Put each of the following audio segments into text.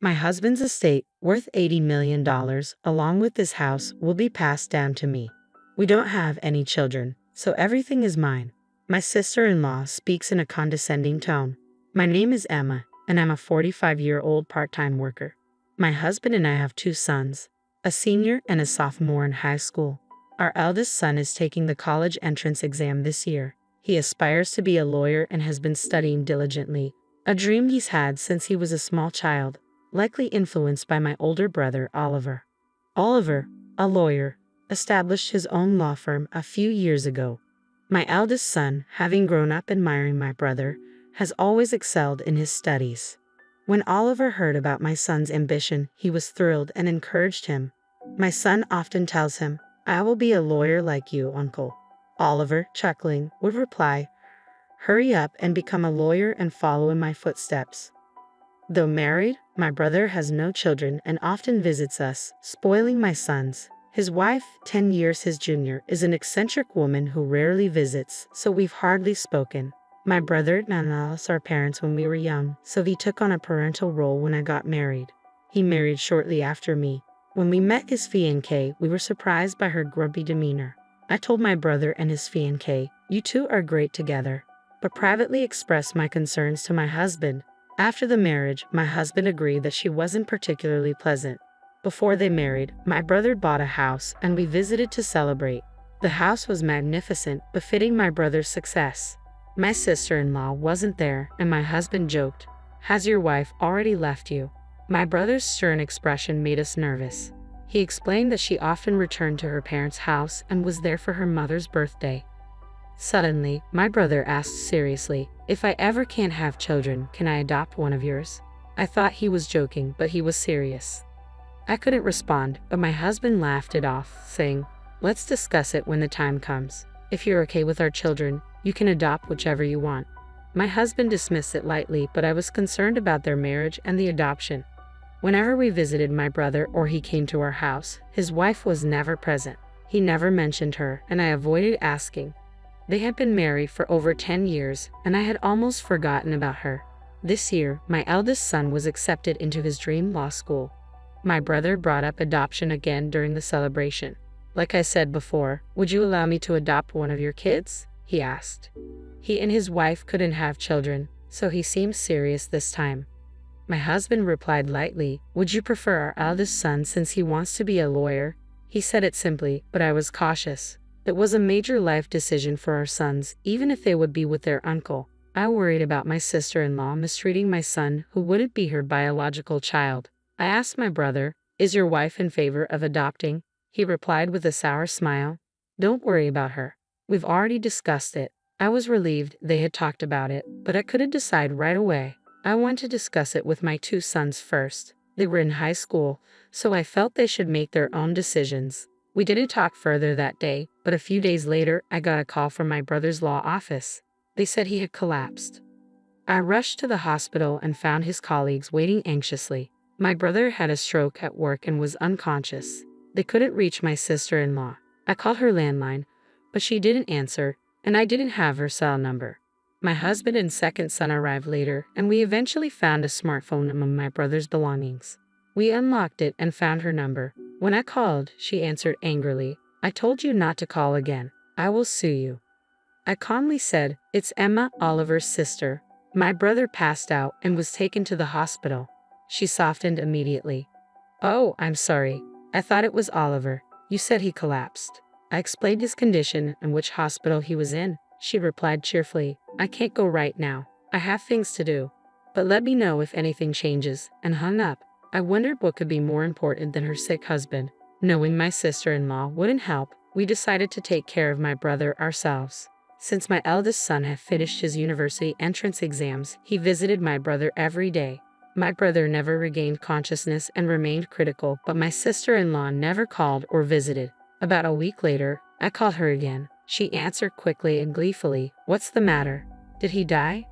My husband's estate, worth $80 million, along with this house, will be passed down to me. We don't have any children, so everything is mine. My sister-in-law speaks in a condescending tone. My name is Emma, and I'm a 45-year-old part-time worker. My husband and I have two sons, a senior and a sophomore in high school. Our eldest son is taking the college entrance exam this year. He aspires to be a lawyer and has been studying diligently, a dream he's had since he was a small child, likely influenced by my older brother, Oliver. Oliver, a lawyer, established his own law firm a few years ago. My eldest son, having grown up admiring my brother, has always excelled in his studies. When Oliver heard about my son's ambition, he was thrilled and encouraged him. My son often tells him, "I will be a lawyer like you, uncle." Oliver, chuckling, would reply, "Hurry up and become a lawyer and follow in my footsteps." Though married, my brother has no children and often visits us, spoiling my sons. His wife, 10 years his junior, is an eccentric woman who rarely visits, so we've hardly spoken. My brother lost our parents when we were young, so he took on a parental role when I got married. He married shortly after me. When we met his fiancée, we were surprised by her grumpy demeanor. I told my brother and his fiancée, "You two are great together," but privately expressed my concerns to my husband. After the marriage, my husband agreed that she wasn't particularly pleasant. Before they married, my brother bought a house and we visited to celebrate. The house was magnificent, befitting my brother's success. My sister-in-law wasn't there, and my husband joked, "Has your wife already left you?" My brother's stern expression made us nervous. He explained that she often returned to her parents' house and was there for her mother's birthday. Suddenly, my brother asked seriously, "If I ever can't have children, can I adopt one of yours?" I thought he was joking, but he was serious. I couldn't respond, but my husband laughed it off, saying, "Let's discuss it when the time comes. If you're okay with our children, you can adopt whichever you want." My husband dismissed it lightly, but I was concerned about their marriage and the adoption. Whenever we visited my brother or he came to our house, his wife was never present. He never mentioned her, and I avoided asking. They had been married for over 10 years, and I had almost forgotten about her. This year, my eldest son was accepted into his dream law school. My brother brought up adoption again during the celebration. "Like I said before, would you allow me to adopt one of your kids?" he asked. He and his wife couldn't have children, so he seemed serious this time. My husband replied lightly, "Would you prefer our eldest son since he wants to be a lawyer?" He said it simply, but I was cautious. It was a major life decision for our sons, even if they would be with their uncle. I worried about my sister-in-law mistreating my son, who wouldn't be her biological child. I asked my brother, "Is your wife in favor of adopting?" He replied with a sour smile, "Don't worry about her. We've already discussed it." I was relieved they had talked about it, but I couldn't decide right away. I wanted to discuss it with my two sons first. They were in high school, so I felt they should make their own decisions. We didn't talk further that day, but a few days later, I got a call from my brother's law office. They said he had collapsed. I rushed to the hospital and found his colleagues waiting anxiously. My brother had a stroke at work and was unconscious. They couldn't reach my sister-in-law. I called her landline, but she didn't answer, and I didn't have her cell number. My husband and second son arrived later, and we eventually found a smartphone among my brother's belongings. We unlocked it and found her number. When I called, she answered angrily, "I told you not to call again. I will sue you." I calmly said, "It's Emma, Oliver's sister. My brother passed out and was taken to the hospital." She softened immediately. "Oh, I'm sorry. I thought it was Oliver. You said he collapsed." I explained his condition and which hospital he was in. She replied cheerfully, "I can't go right now. I have things to do. But let me know if anything changes," and hung up. I wondered what could be more important than her sick husband. Knowing my sister-in-law wouldn't help, we decided to take care of my brother ourselves. Since my eldest son had finished his university entrance exams, he visited my brother every day. My brother never regained consciousness and remained critical, but my sister-in-law never called or visited. About a week later, I called her again. She answered quickly and gleefully, "What's the matter? Did he die?"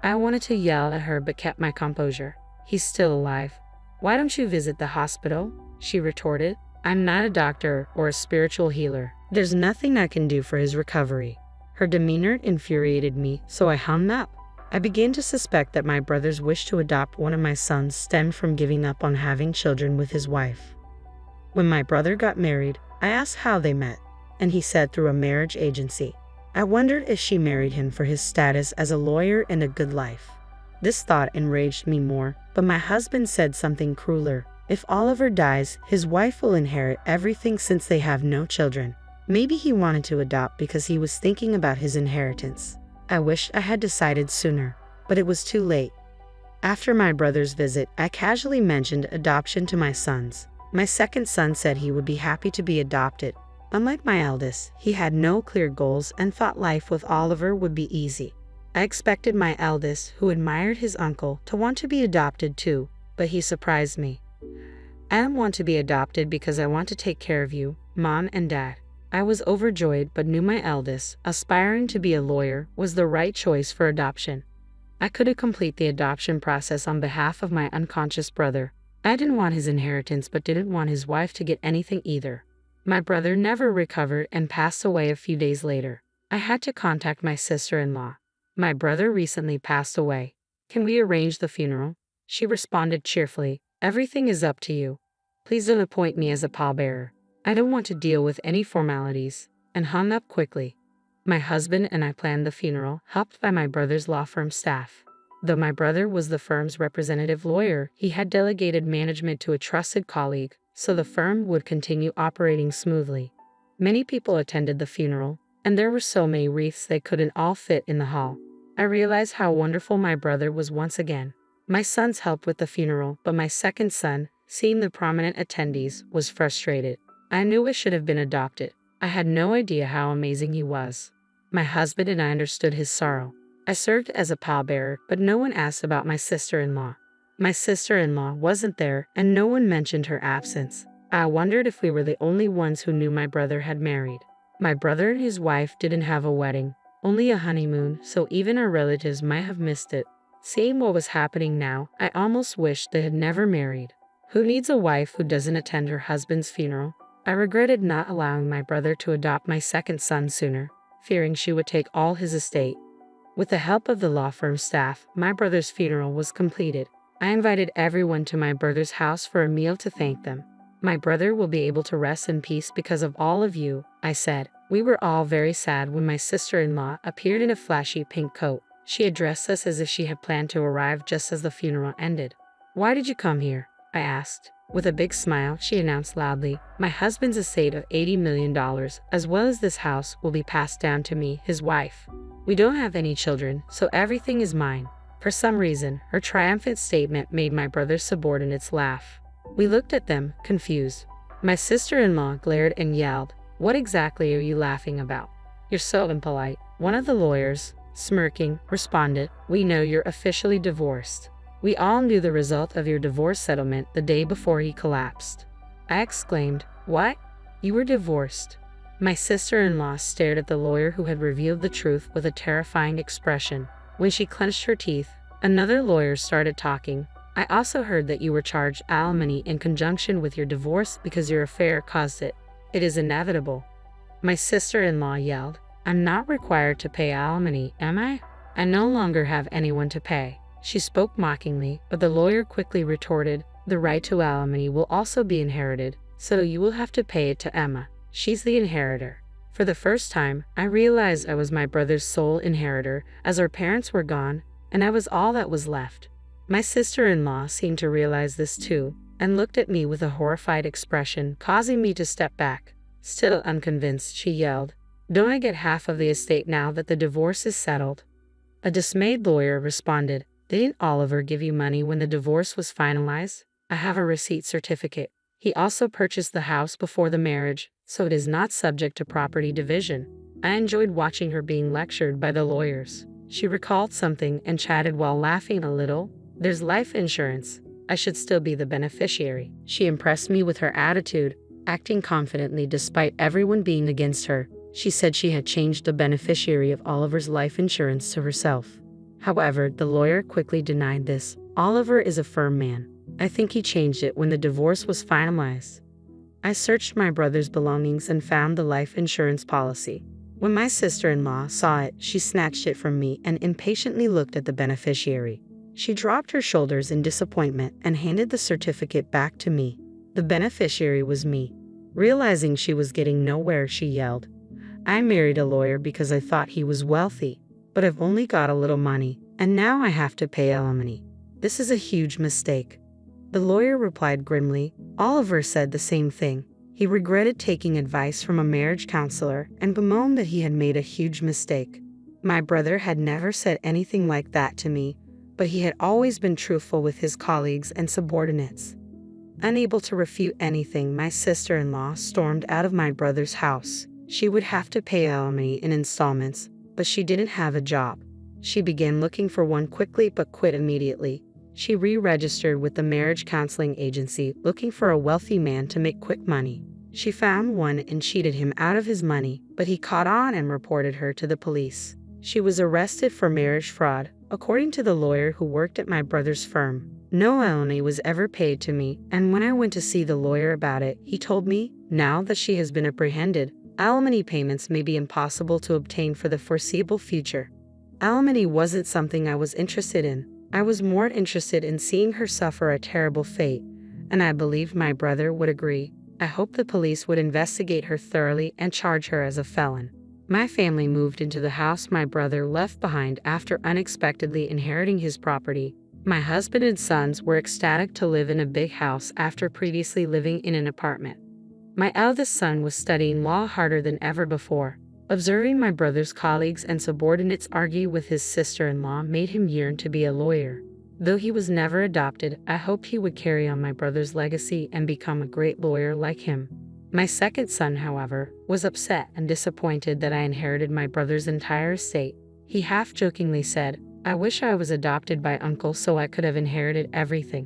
I wanted to yell at her but kept my composure. "He's still alive." "Why don't you visit the hospital?" she retorted. "I'm not a doctor or a spiritual healer. There's nothing I can do for his recovery." Her demeanor infuriated me, so I hung up. I began to suspect that my brother's wish to adopt one of my sons stemmed from giving up on having children with his wife. When my brother got married, I asked how they met, and he said through a marriage agency. I wondered if she married him for his status as a lawyer and a good life. This thought enraged me more, but my husband said something crueler. If Oliver dies, his wife will inherit everything since they have no children. Maybe he wanted to adopt because he was thinking about his inheritance. I wished I had decided sooner, but it was too late. After my brother's visit, I casually mentioned adoption to my sons. My second son said he would be happy to be adopted. Unlike my eldest, he had no clear goals and thought life with Oliver would be easy. I expected my eldest, who admired his uncle, to want to be adopted too, but he surprised me. I don't want to be adopted because I want to take care of you, Mom and Dad. I was overjoyed but knew my eldest, aspiring to be a lawyer, was the right choice for adoption. I couldn't complete the adoption process on behalf of my unconscious brother. I didn't want his inheritance but didn't want his wife to get anything either. My brother never recovered and passed away a few days later. I had to contact my sister-in-law. My brother recently passed away. Can we arrange the funeral? She responded cheerfully. Everything is up to you. Please don't appoint me as a pallbearer. I don't want to deal with any formalities, and hung up quickly. My husband and I planned the funeral, helped by my brother's law firm staff. Though my brother was the firm's representative lawyer, he had delegated management to a trusted colleague, so the firm would continue operating smoothly. Many people attended the funeral, and there were so many wreaths they couldn't all fit in the hall. I realized how wonderful my brother was once again. My sons helped with the funeral, but my second son, seeing the prominent attendees, was frustrated. I knew I should have been adopted. I had no idea how amazing he was. My husband and I understood his sorrow. I served as a pallbearer, but no one asked about my sister-in-law. My sister-in-law wasn't there, and no one mentioned her absence. I wondered if we were the only ones who knew my brother had married. My brother and his wife didn't have a wedding, only a honeymoon, so even our relatives might have missed it. Seeing what was happening now, I almost wished they had never married. Who needs a wife who doesn't attend her husband's funeral? I regretted not allowing my brother to adopt my second son sooner, fearing she would take all his estate. With the help of the law firm staff, my brother's funeral was completed. I invited everyone to my brother's house for a meal to thank them. My brother will be able to rest in peace because of all of you, I said. We were all very sad when my sister-in-law appeared in a flashy pink coat. She addressed us as if she had planned to arrive just as the funeral ended. Why did you come here? I asked. With a big smile, she announced loudly, my husband's estate of $80 million, as well as this house, will be passed down to me, his wife. We don't have any children, so everything is mine. For some reason, her triumphant statement made my brother's subordinates laugh. We looked at them, confused. My sister-in-law glared and yelled, what exactly are you laughing about? You're so impolite. One of the lawyers, smirking, responded, we know you're officially divorced. We all knew the result of your divorce settlement the day before he collapsed. I exclaimed, what? You were divorced? My sister-in-law stared at the lawyer who had revealed the truth with a terrifying expression. When she clenched her teeth, another lawyer started talking. I also heard that you were charged alimony in conjunction with your divorce because your affair caused it. It is inevitable. My sister-in-law yelled, I'm not required to pay alimony, am I? I no longer have anyone to pay. She spoke mockingly, but the lawyer quickly retorted, the right to alimony will also be inherited, so you will have to pay it to Emma. She's the inheritor. For the first time, I realized I was my brother's sole inheritor, as our parents were gone, and I was all that was left. My sister-in-law seemed to realize this too, and looked at me with a horrified expression, causing me to step back. Still unconvinced, she yelled, don't I get half of the estate now that the divorce is settled? A dismayed lawyer responded, didn't Oliver give you money when the divorce was finalized? I have a receipt certificate. He also purchased the house before the marriage, so it is not subject to property division. I enjoyed watching her being lectured by the lawyers. She recalled something and chatted while laughing a little. There's life insurance. I should still be the beneficiary. She impressed me with her attitude, acting confidently despite everyone being against her. She said she had changed the beneficiary of Oliver's life insurance to herself. However, the lawyer quickly denied this. Oliver is a firm man. I think he changed it when the divorce was finalized. I searched my brother's belongings and found the life insurance policy. When my sister-in-law saw it, she snatched it from me and impatiently looked at the beneficiary. She dropped her shoulders in disappointment and handed the certificate back to me. The beneficiary was me. Realizing she was getting nowhere, she yelled, "I married a lawyer because I thought he was wealthy, but I've only got a little money, and now I have to pay alimony. This is a huge mistake." The lawyer replied grimly. Oliver said the same thing. He regretted taking advice from a marriage counselor and bemoaned that he had made a huge mistake. My brother had never said anything like that to me, but he had always been truthful with his colleagues and subordinates. Unable to refute anything, my sister-in-law stormed out of my brother's house. She would have to pay alimony in installments, but she didn't have a job. She began looking for one quickly but quit immediately. She re-registered with the marriage counseling agency looking for a wealthy man to make quick money. She found one and cheated him out of his money, but he caught on and reported her to the police. She was arrested for marriage fraud, according to the lawyer who worked at my brother's firm. No alimony was ever paid to me, and when I went to see the lawyer about it, he told me, now that she has been apprehended, alimony payments may be impossible to obtain for the foreseeable future. Alimony wasn't something I was interested in. I was more interested in seeing her suffer a terrible fate, and I believed my brother would agree. I hoped the police would investigate her thoroughly and charge her as a felon. My family moved into the house my brother left behind after unexpectedly inheriting his property. My husband and sons were ecstatic to live in a big house after previously living in an apartment. My eldest son was studying law harder than ever before. Observing my brother's colleagues and subordinates argue with his sister-in-law made him yearn to be a lawyer. Though he was never adopted, I hoped he would carry on my brother's legacy and become a great lawyer like him. My second son, however, was upset and disappointed that I inherited my brother's entire estate. He half-jokingly said, "I wish I was adopted by uncle so I could have inherited everything."